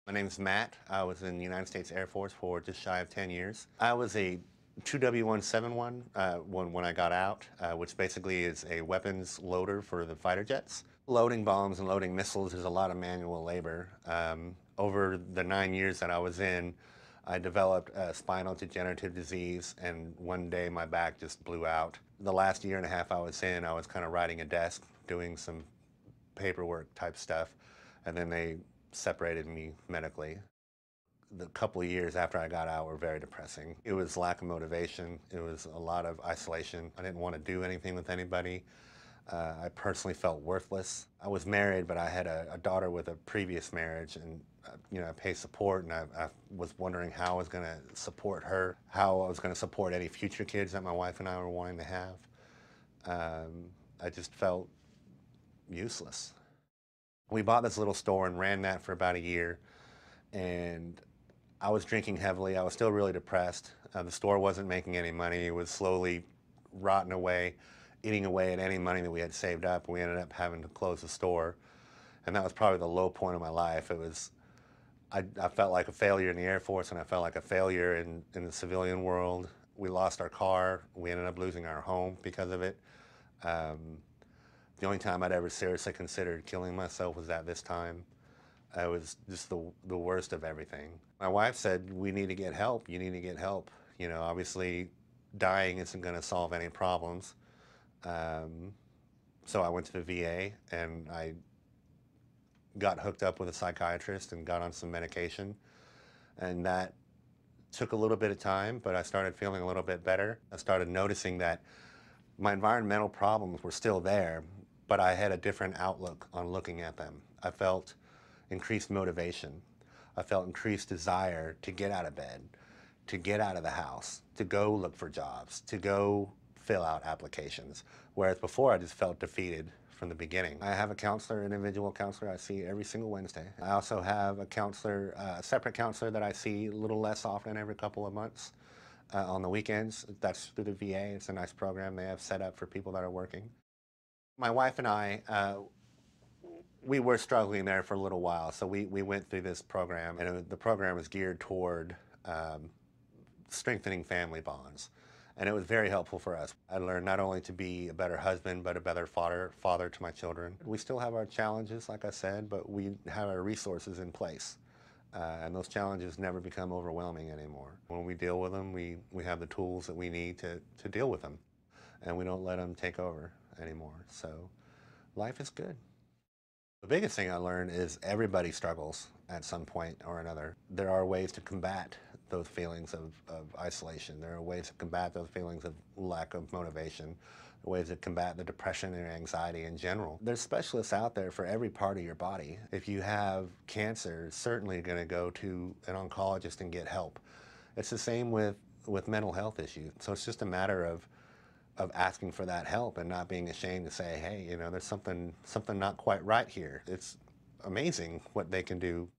My name's Matt. I was in the United States Air Force for just shy of 10 years. I was a 2W171 when I got out, which basically is a weapons loader for the fighter jets. Loading bombs and loading missiles is a lot of manual labor. Over the 9 years that I was in, I developed a spinal degenerative disease, and one day my back just blew out. The last year and a half I was in, I was kind of riding a desk, doing some paperwork type stuff, and then they separated me medically. The couple of years after I got out were very depressing. It was lack of motivation. It was a lot of isolation. I didn't want to do anything with anybody. I personally felt worthless. I was married, but I had a daughter with a previous marriage, and I paid support, and I was wondering how I was going to support her, how I was going to support any future kids that my wife and I were wanting to have. I just felt useless. We bought this little store and ran that for about a year, and I was drinking heavily. I was still really depressed. The store wasn't making any money. It was slowly rotting away, eating away at any money that we had saved up. We ended up having to close the store, and that was probably the low point of my life. I felt like a failure in the Air Force, and I felt like a failure in the civilian world. We lost our car. We ended up losing our home because of it. The only time I'd ever seriously considered killing myself was at this time. It was just the worst of everything. My wife said, we need to get help. You need to get help. Obviously, dying isn't going to solve any problems. So I went to the VA, and I got hooked up with a psychiatrist and got on some medication. And that took a little bit of time, but I started feeling a little bit better. I started noticing that my environmental problems were still there, but I had a different outlook on looking at them. I felt increased motivation. I felt increased desire to get out of bed, to get out of the house, to go look for jobs, to go fill out applications. Whereas before I just felt defeated from the beginning. I have a counselor, an individual counselor I see every single Wednesday. I also have a counselor, a separate counselor that I see a little less often, every couple of months. On the weekends. That's through the VA. It's a nice program they have set up for people that are working. My wife and I, we were struggling there for a little while, so we went through this program, and the program was geared toward strengthening family bonds, and it was very helpful for us. I learned not only to be a better husband, but a better father to my children. We still have our challenges, like I said, but we have our resources in place. And those challenges never become overwhelming anymore. When we deal with them, we have the tools that we need to deal with them. And we don't let them take over anymore. So life is good. The biggest thing I learned is everybody struggles at some point or another. There are ways to combat those feelings of isolation. There are ways to combat those feelings of lack of motivation, ways to combat the depression and anxiety in general. There's specialists out there for every part of your body. If you have cancer, certainly going to go to an oncologist and get help. It's the same with mental health issues. So it's just a matter of asking for that help and not being ashamed to say, hey, there's something not quite right here. It's amazing what they can do.